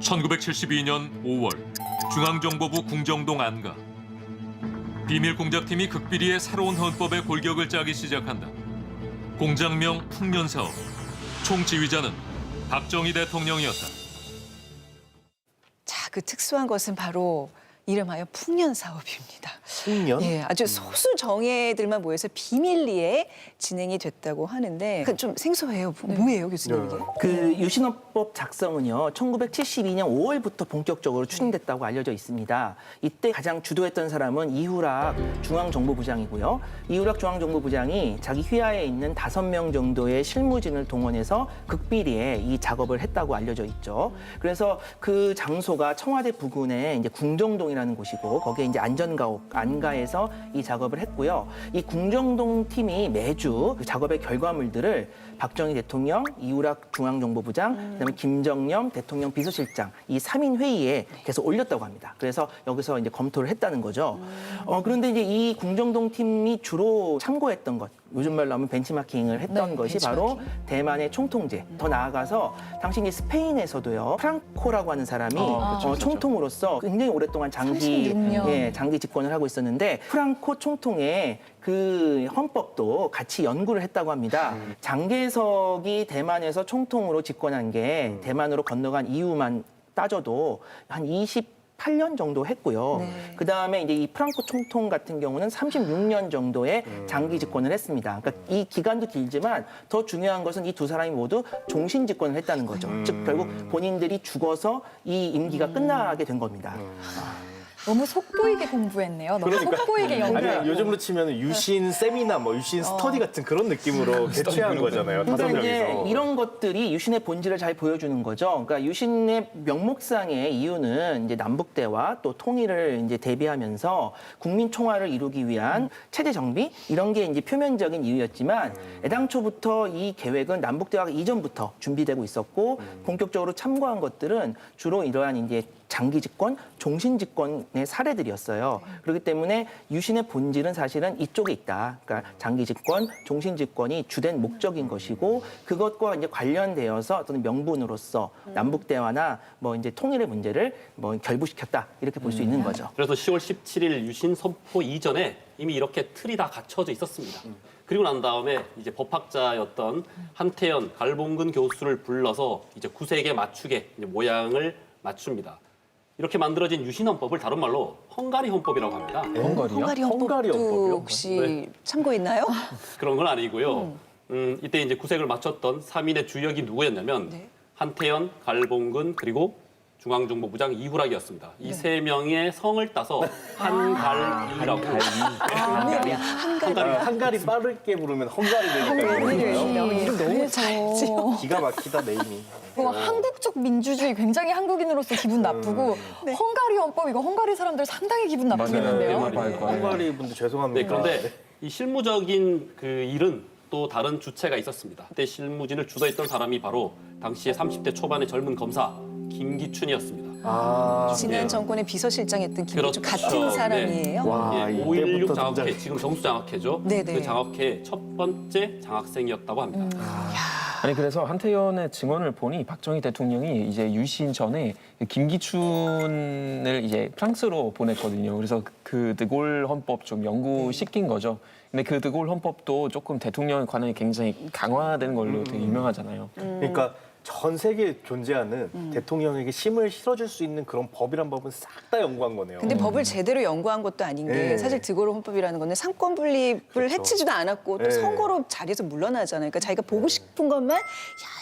1972년 5월 중앙정보부 궁정동 안가. 비밀공작팀이 극비리의 새로운 헌법의 골격을 짜기 시작한다. 공작명 풍년사업. 총지휘자는 박정희 대통령이었다. 자, 그 특수한 것은 바로 이름하여 풍년사업입니다. 풍년? 예, 아주 소수 정예들만 모여서 비밀리에 진행이 됐다고 하는데 좀 생소해요. 뭐예요, 교수님 이게? 그 유신헌법 작성은요, 1972년 5월부터 본격적으로 추진됐다고 알려져 있습니다. 이때 가장 주도했던 사람은 이후락 중앙정보부장이고요. 이후락 중앙정보부장이 자기 휘하에 있는 5명 정도의 실무진을 동원해서 극비리에 이 작업을 했다고 알려져 있죠. 그래서 그 장소가 청와대 부근에 이제 궁정동이라는 곳이고, 거기에 이제 안전가옥, 안가에서 이 작업을 했고요. 이 궁정동 팀이 매주 그 작업의 결과물들을 박정희 대통령, 이후락 중앙정보부장, 그다음에 김정념 대통령 비서실장 이 3인 회의에 계속 올렸다고 합니다. 그래서 여기서 이제 검토를 했다는 거죠. 그런데 이제 이 궁정동 팀이 주로 참고했던 것, 요즘 말로 하면 벤치마킹을 했던 것이 바로 대만의 총통제. 더 나아가서 당시 이제 스페인에서도요, 프랑코라고 하는 사람이 총통으로서 굉장히 오랫동안 장기 집권을 하고 있었는데, 프랑코 총통의 그 헌법도 같이 연구를 했다고 합니다. 장개석이 대만에서 총통으로 집권한 게 대만으로 건너간 이후만 따져도 한 28년 정도 했고요. 그다음에 이제 이 프랑코 총통 같은 경우는 36년 정도의 장기 집권을 했습니다. 그러니까 이 기간도 길지만 더 중요한 것은 이 두 사람이 모두 종신 집권을 했다는 거죠. 즉 결국 본인들이 죽어서 이 임기가 끝나게 된 겁니다. 너무 속보이게 공부했네요. 너무 속보이게 연구. 아니, 요즘으로 치면 유신 세미나, 유신 스터디 같은 그런 느낌으로 개최한 거잖아요. 다섯 그러니까 이제 명이서. 이런 것들이 유신의 본질을 잘 보여주는 거죠. 그러니까 유신의 명목상의 이유는 이제 남북대화 또 통일을 이제 대비하면서 국민 총화를 이루기 위한 체제 정비 이런 게 이제 표면적인 이유였지만, 애당초부터 이 계획은 남북대화가 이전부터 준비되고 있었고, 본격적으로 참고한 것들은 주로 이러한 이제 장기 집권, 종신 집권의 사례들이었어요. 그렇기 때문에 유신의 본질은 사실은 이쪽에 있다. 그러니까 장기 집권, 종신 집권이 주된 목적인 것이고, 그것과 이제 관련되어서 어떤 명분으로서 남북 대화나 이제 통일의 문제를 결부시켰다, 이렇게 볼 수 있는 거죠. 그래서 10월 17일 유신 선포 이전에 이미 이렇게 틀이 다 갖춰져 있었습니다. 그리고 난 다음에 이제 법학자였던 한태연, 갈봉근 교수를 불러서 이제 구색에 맞추게 이제 모양을 맞춥니다. 이렇게 만들어진 유신헌법을 다른 말로 헝가리 헌법이라고 합니다. 헝가리 헌법도 혹시 참고했나요? 그런 건 아니고요. 이때 이제 구색을 맞췄던 3인의 주역이 누구였냐면 한태연, 갈봉근, 그리고 중앙정보부장 이후락이었습니다. 이 세 명의 성을 따서 한갈이라고. 한가리 빠르게 부르면 헝가리 되니까. 이름 너무 잘 지어. 기가 막히다, 네임이. 한국적 민주주의 굉장히 한국인으로서 기분 나쁘고 헝가리 헌법 이거 헝가리 사람들 상당히 기분 나쁘겠는데요. 헝가리 분들 죄송합니다. 네, 그런데 이 실무적인 그 일은 또 다른 주체가 있었습니다. 그때 실무진을 주도했던 사람이 바로 당시에 30대 초반의 젊은 검사 김기춘이었습니다. 지난 정권의 비서실장했던 김기춘 그렇죠. 같은 사람이에요. 와, 5.16 이때부터 장학회, 지금 정수장학회죠. 네네. 그 장학회 첫 번째 장학생이었다고 합니다. 아니 그래서 한태연의 증언을 보니 박정희 대통령이 이제 유신 전에 김기춘을 이제 프랑스로 보냈거든요. 그래서 그 드골 헌법 좀 연구시킨 거죠. 근데 그 드골 헌법도 조금 대통령 관행이 굉장히 강화된 걸로 되게 유명하잖아요. 그러니까 전 세계에 존재하는 대통령에게 심을 실어줄 수 있는 그런 법이란 법은 싹 다 연구한 거네요. 근데 법을 제대로 연구한 것도 아닌 게 네. 사실 드골 헌법이라는 거는 상권 분립을 해치지도 않았고 또 선거로 자리에서 물러나잖아요. 그러니까 자기가 보고 싶은 것만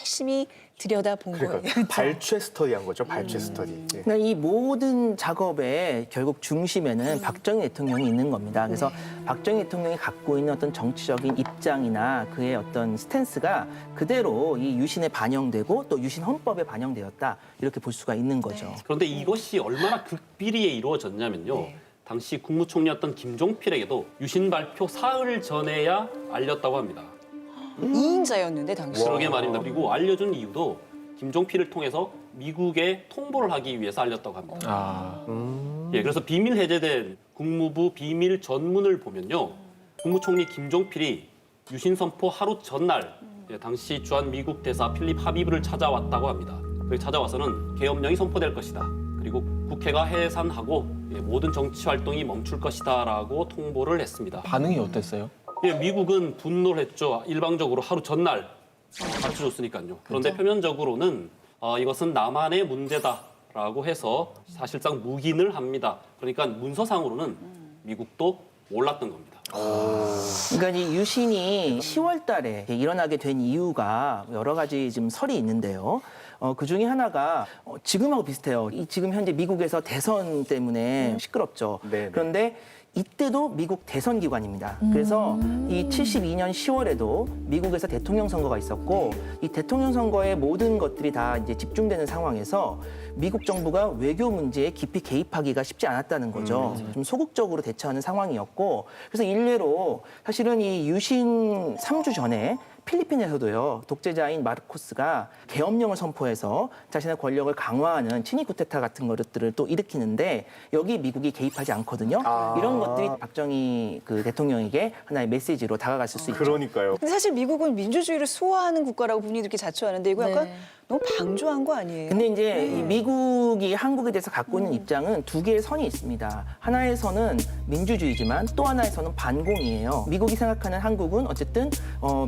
열심히 들여다본 거예요. 발췌 스터디한 거죠, 발췌 스터디. 예. 그러니까 이 모든 작업의 결국 중심에는 박정희 대통령이 있는 겁니다. 그래서 박정희 대통령이 갖고 있는 어떤 정치적인 입장이나 그의 어떤 스탠스가 그대로 이 유신에 반영되고 또 유신 헌법에 반영되었다, 이렇게 볼 수가 있는 거죠. 그런데 이것이 얼마나 극비리에 이루어졌냐면요. 당시 국무총리였던 김종필에게도 유신 발표 사흘 전에야 알렸다고 합니다. 2인자였는데 당시. 그러게 말입니다. 그리고 알려준 이유도 김종필을 통해서 미국에 통보를 하기 위해서 알렸다고 합니다. 예, 그래서 비밀 해제된 국무부 비밀 전문을 보면요. 국무총리 김종필이 유신 선포 하루 전날 당시 주한 미국 대사 필립 하비브를 찾아왔다고 합니다. 그리고 찾아와서는 계엄령이 선포될 것이다. 그리고 국회가 해산하고 모든 정치 활동이 멈출 것이다라고 통보를 했습니다. 반응이 어땠어요? 미국은 분노를 했죠. 일방적으로 하루 전날 가르쳐줬으니까요. 그런데 표면적으로는 이것은 남한의 문제다라고 해서 사실상 묵인을 합니다. 그러니까 문서상으로는 미국도 몰랐던 겁니다. 그러니까 이 유신이 10월 달에 일어나게 된 이유가 여러 가지 지금 설이 있는데요. 그 중에 하나가 지금하고 비슷해요. 지금 현재 미국에서 대선 때문에 시끄럽죠. 네. 그런데 이때도 미국 대선 기관입니다. 그래서 이 72년 10월에도 미국에서 대통령 선거가 있었고 이 대통령 선거의 모든 것들이 다 이제 집중되는 상황에서 미국 정부가 외교 문제에 깊이 개입하기가 쉽지 않았다는 거죠. 좀 소극적으로 대처하는 상황이었고 그래서 일례로 사실은 이 유신 3주 전에 필리핀에서도요 독재자인 마르코스가 계엄령을 선포해서 자신의 권력을 강화하는 친위 쿠데타 같은 것들을 또 일으키는데 여기 미국이 개입하지 않거든요. 이런 것들이 박정희 그 대통령에게 하나의 메시지로 다가갔을 수 있죠. 그러니까요. 근데 사실 미국은 민주주의를 수호하는 국가라고 본인이 이렇게 자처하는데 이거 약간 네. 너무 방조한 거 아니에요? 근데 이제 이 미국이 한국에 대해서 갖고 있는 입장은 두 개의 선이 있습니다. 하나의 선은 민주주의지만 또 하나의 선은 반공이에요. 미국이 생각하는 한국은 어쨌든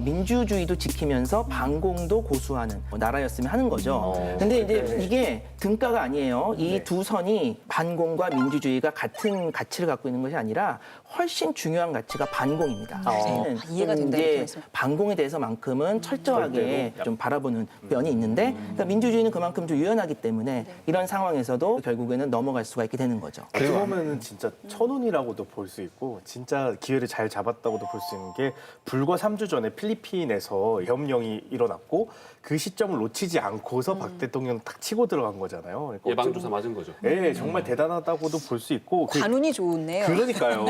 민주주의도 지키면서 반공도 고수하는 나라였으면 하는 거죠. 근데 이제 이게 등가가 아니에요. 이 두 선이 반공과 민주주의가 같은 가치를 갖고 있는 것이 아니라 훨씬 중요한 가치가 반공입니다. 저희는 이해가 된다, 이제 이렇게 말씀. 반공에 대해서만큼은 철저하게 좀 바라보는 면이 있는데 그러니까 민주주의는 그만큼 좀 유연하기 때문에 이런 상황에서도 결국에는 넘어갈 수가 있게 되는 거죠. 어떻게 보면은 진짜 천운이라고도 볼 수 있고 진짜 기회를 잘 잡았다고도 볼 수 있는 게 불과 3주 전에 필리핀에서 계엄령이 일어났고 그 시점을 놓치지 않고서 박 대통령 딱 치고 들어간 거잖아요. 그러니까 예방주사 맞은 거죠. 네, 정말 대단하다고도 볼 수 있고 관운이 좋네요. 그러니까요.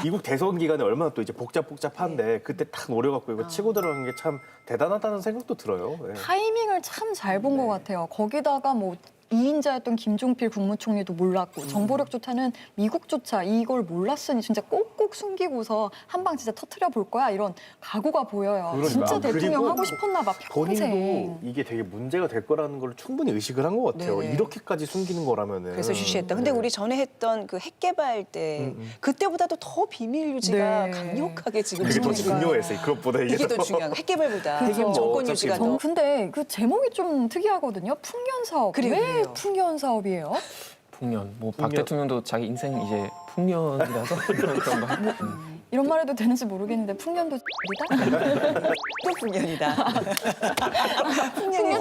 미국 대선 기간에 얼마나 또 이제 복잡한데 그때 딱 노려갖고 이거 치고 들어간 게 참 대단하다는 생각도 들어요. 네. 타이밍을 참 잘 본 것 같아요. 거기다가 뭐 2인자였던 김종필 국무총리도 몰랐고 정보력조차는 미국조차 이걸 몰랐으니 진짜 꼭꼭 숨기고서 한 방 진짜 터트려 볼 거야 이런 각오가 보여요. 그러니까. 진짜 대통령 그리고 하고 싶었나 봐 평생. 본인도 이게 되게 문제가 될 거라는 걸 충분히 의식을 한 것 같아요. 네. 이렇게까지 숨기는 거라면은. 그래서 주시했다. 근데 우리 전에 했던 그 핵개발 때 그때보다도 더 비밀 유지가 네. 강력하게 지금 그게 더 이루어지고 중요했어요. 그것보다 이게 더 중요한 거. 핵개발보다 그죠. 정권 어차피 유지가 전 더. 근데 그 제목이 좀 특이하거든요. 풍년 사업. 그래요, 왜 그래요. 풍년 사업이에요? 풍년. 뭐 박 풍년. 대통령도 자기 인생 이제 풍년이라서 그런 거. 이런 말 해도 되는지 모르겠는데 풍년도 X이다? 또 풍년이다. 풍년이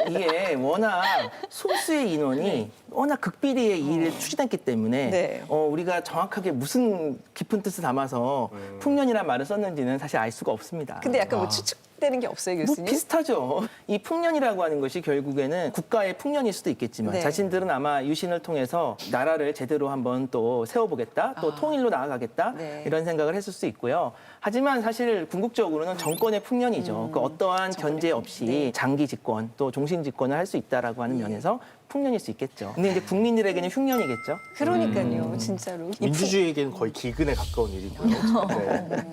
이게 워낙 소수의 인원이 워낙 극비리의 이 일을 추진했기 때문에 네. 우리가 정확하게 무슨 깊은 뜻을 담아서 풍년이라는 말을 썼는지는 사실 알 수가 없습니다. 근데 약간 뭐 추측되는 게 없어요, 뭐 교수님? 비슷하죠. 이 풍년이라고 하는 것이 결국에는 국가의 풍년일 수도 있겠지만 네. 자신들은 아마 유신을 통해서 나라를 제대로 한번 또 세워보겠다, 또 통일로 나아가겠다 네. 이런 생각을 했을 수 있고요. 하지만 사실 궁극적으로는 정권의 풍년이죠. 그 어떠한 견제 없이 장기 집권 또 종신 집권을 할 수 있다라고 하는 면에서 풍년일 수 있겠죠. 근데 이제 국민들에게는 흉년이겠죠. 그러니까요, 진짜로. 이 민주주의에게는 거의 기근에 가까운 일이고요. 네.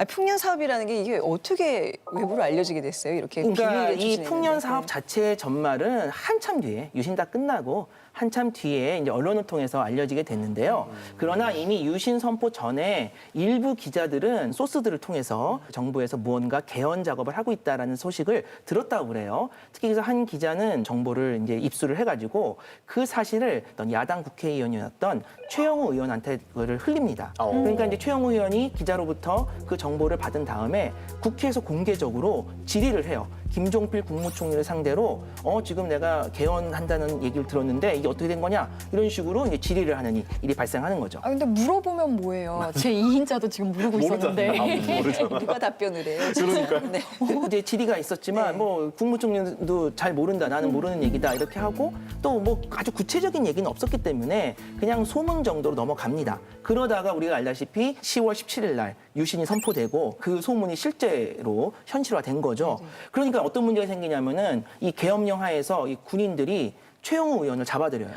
풍년 사업이라는 게 이게 어떻게 외부로 알려지게 됐어요? 이렇게 그러니까 비밀을 이 추진했는데. 풍년 사업 자체의 전말은 한참 뒤에 유신 다 끝나고 한참 뒤에 이제 언론을 통해서 알려지게 됐는데요. 그러나 이미 유신 선포 전에 일부 기자들은 소스들을 통해서 정부에서 무언가 개헌 작업을 하고 있다라는 소식을 들었다고 그래요. 특히 그래서 한 기자는 정보를 이제 입수를 해가지고 그 사실을 어떤 야당 국회의원이었던 최영우 의원한테 그거를 흘립니다. 그러니까 이제 최영우 의원이 기자로부터 그 정보를 받은 다음에 국회에서 공개적으로 질의를 해요. 김종필 국무총리를 상대로 지금 내가 개헌한다는 얘기를 들었는데 이게 어떻게 된 거냐 이런 식으로 이제 질의를 하는 일이 발생하는 거죠. 아 근데 물어보면 뭐예요? 제 2인자도 지금 모르고 있었는데. 모르잖아. 누가 답변을 해요? 그러니까. 네. 이제 질의가 있었지만 네. 뭐 국무총리도 잘 모른다 나는 모르는 얘기다 이렇게 하고 또 뭐 아주 구체적인 얘기는 없었기 때문에 그냥 소문 정도로 넘어갑니다. 그러다가 우리가 알다시피 10월 17일 날 유신이 선포되고 그 소문이 실제로 현실화된 거죠. 그러니까 어떤 문제가 생기냐면은 이 계엄령 하에서 이 군인들이 최영우 의원을 잡아들여요.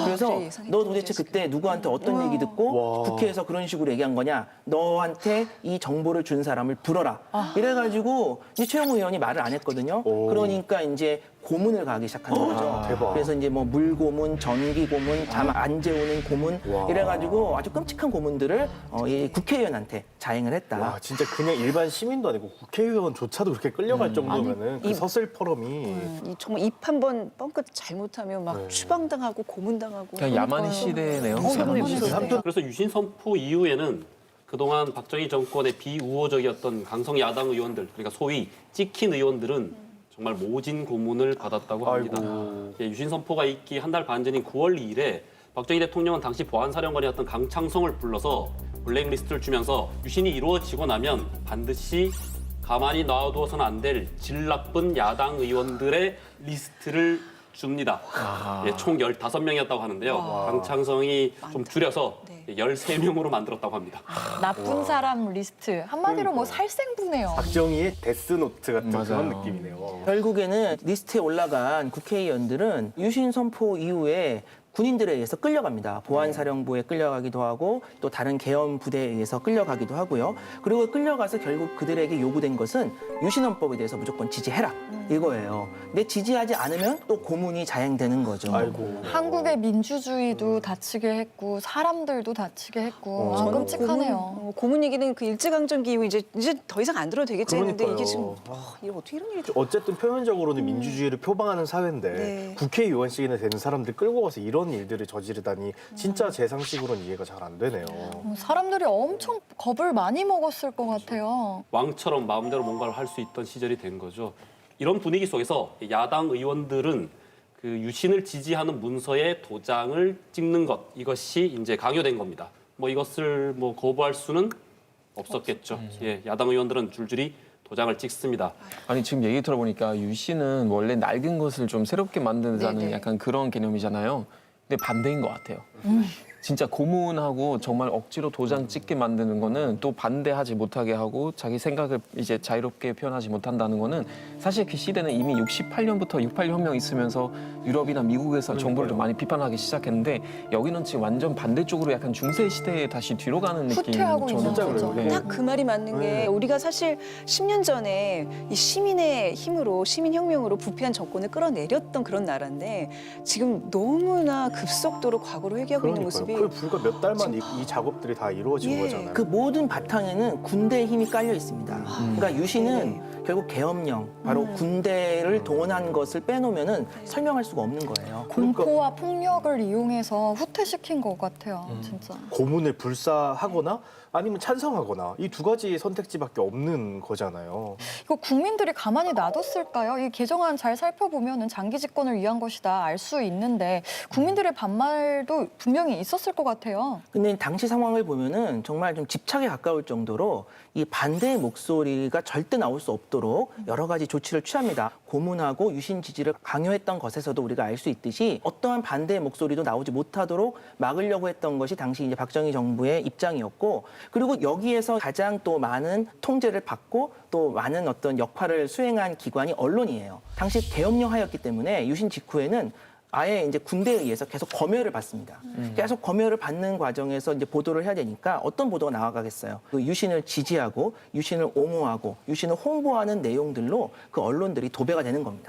그래서 그래, 예상했던 너 도대체 문제였을 그때 누구한테 어떤 얘기 듣고 와. 국회에서 그런 식으로 얘기한 거냐? 너한테 이 정보를 준 사람을 불어라. 이래가지고 이제 최영우 의원이 말을 안 했거든요. 그러니까 이제 고문을 가하기 시작하는 거죠. 대박. 그래서 이제 뭐 물고문, 전기고문, 잠 안 재우는 고문 와. 이래가지고 아주 끔찍한 고문들을 이 국회의원한테 자행을 했다. 와, 진짜 그냥 일반 시민도 아니고 국회의원조차도 그렇게 끌려갈 정도면은 그 이- 서슬퍼럼이 이 정말 입 한 번 뻥끗 잘못하면 막 네. 추방당하고 고문당하고. 그냥 야만의 시대네요. 야만의 야만의 시대. 시대. 그래서 유신 선포 이후에는 그동안 박정희 정권의 비우호적이었던 강성 야당 의원들, 그러니까 소위 찍힌 의원들은 정말 모진 고문을 받았다고 합니다. 아이고. 예, 유신 선포가 있기 한 달 반 전인 9월 2일에 박정희 대통령은 당시 보안사령관이었던 강창성을 불러서 블랙리스트를 주면서 유신이 이루어지고 나면 반드시 가만히 놔두어서는 안 될 질 나쁜 야당 의원들의 리스트를 줍니다. 예, 총 15명이었다고 하는데요. 강창성이 좀 줄여서 네. 13명으로 만들었다고 합니다. 나쁜 사람 리스트. 한마디로 뭐 살생부네요. 박정희의 데스노트 같은 그런 맞아요. 느낌이네요. 결국에는 리스트에 올라간 국회의원들은 유신 선포 이후에 군인들에 의해서 끌려갑니다. 보안사령부에 끌려가기도 하고 또 다른 계엄 부대에 의해서 끌려가기도 하고요. 그리고 끌려가서 결국 그들에게 요구된 것은 유신헌법에 대해서 무조건 지지해라 이거예요. 근데 지지하지 않으면 또 고문이 자행되는 거죠. 아이고. 한국의 민주주의도 다치게 했고 사람들도 다치게 했고 아, 저는 끔찍하네요. 고문 얘기는 그 일제강점기 이후 이제 더 이상 안 들어도 되겠지 했는데 그러니까요. 이게 지금 이게 어떻게 이런 일이 어쨌든 표면적으로는 민주주의를 표방하는 사회인데 네. 국회의원직이나 되는 사람들 끌고 가서 이런 일들을 저지르다니 진짜 제 상식으로는 이해가 잘 안 되네요. 사람들이 엄청 겁을 많이 먹었을 것 같아요. 왕처럼 마음대로 뭔가를 할 수 있던 시절이 된 거죠. 이런 분위기 속에서 야당 의원들은 그 유신을 지지하는 문서에 도장을 찍는 것 이것이 이제 강요된 겁니다. 뭐 이것을 뭐 거부할 수는 없었겠죠. 예, 야당 의원들은 줄줄이 도장을 찍습니다. 아니 지금 얘기 들어보니까 유신은 원래 낡은 것을 좀 새롭게 만든다는 네네. 약간 그런 개념이잖아요. 근데 반대인 것 같아요. 진짜 고문하고 정말 억지로 도장 찍게 만드는 거는 또 반대하지 못하게 하고 자기 생각을 이제 자유롭게 표현하지 못한다는 거는 사실 그 시대는 이미 68년부터 68 혁명이 있으면서 유럽이나 미국에서 정부를 좀 많이 비판하기 시작했는데 여기는 지금 완전 반대쪽으로 약간 중세 시대에 다시 뒤로 가는 느낌. 후퇴하고 있는 저는 거죠. 네. 딱 그 말이 맞는 게 네. 우리가 사실 10년 전에 이 시민의 힘으로 시민혁명으로 부패한 정권을 끌어내렸던 그런 나라인데 지금 너무나 급속도로 과거로 회귀하고 있는 모습이 그 불과 몇 달만 이 작업들이 다 이루어진 예. 거잖아요. 그 모든 바탕에는 군대의 힘이 깔려 있습니다. 그러니까 유신은 결국 계엄령, 바로 군대를 동원한 것을 빼놓으면은 설명할 수가 없는 거예요. 공포와 폭력을 이용해서 후퇴시킨 것 같아요. 진짜. 고문을 불사하거나 아니면 찬성하거나 이 두 가지 선택지밖에 없는 거잖아요. 이거 국민들이 가만히 놔뒀을까요? 이 개정안 잘 살펴보면은 장기 집권을 위한 것이다 알 수 있는데 국민들의 반말도 분명히 있었을 것 같아요. 근데 당시 상황을 보면은 정말 좀 집착에 가까울 정도로 이 반대의 목소리가 절대 나올 수 없도록 여러 가지 조치를 취합니다. 고문하고 유신 지지를 강요했던 것에서도 우리가 알 수 있듯이 어떠한 반대의 목소리도 나오지 못하도록 막으려고 했던 것이 당시 이제 박정희 정부의 입장이었고, 그리고 여기에서 가장 또 많은 통제를 받고 또 많은 어떤 역할을 수행한 기관이 언론이에요. 당시 계엄령 하였기 때문에 유신 직후에는 아예 이제 군대에 의해서 계속 검열을 받습니다. 계속 검열을 받는 과정에서 이제 보도를 해야 되니까 어떤 보도가 나와가겠어요. 그 유신을 지지하고 유신을 옹호하고 유신을 홍보하는 내용들로 그 언론들이 도배가 되는 겁니다.